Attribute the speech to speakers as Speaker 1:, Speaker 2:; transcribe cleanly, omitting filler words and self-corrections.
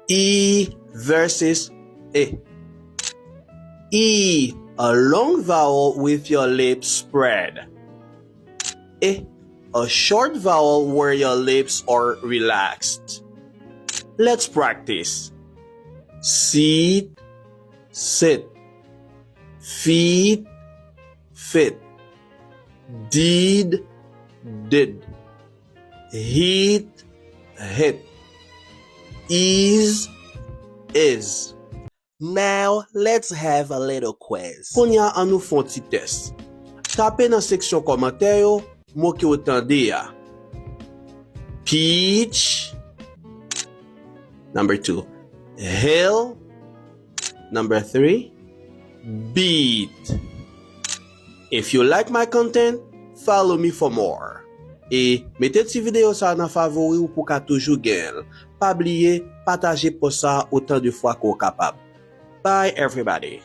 Speaker 1: E versus E. E, a long vowel with your lips spread. E, a short vowel where your lips are relaxed. Let's practice. Sit, sit. Feet, fit. Did, did. Hit, hit. Is. Now, let's have a little quiz. Konya an nou fon ti test. Tape nan seksyon komante yo, mot ki ou tande ya. Peach. Number 2. Hill. Number 3. Beat. If you like my content, follow me for more. Et mettez ti vidéo sa nan favori ou pou ka toujou gen. Pa bliye, partager pour ça autant de fois qu'on capable. Bye everybody.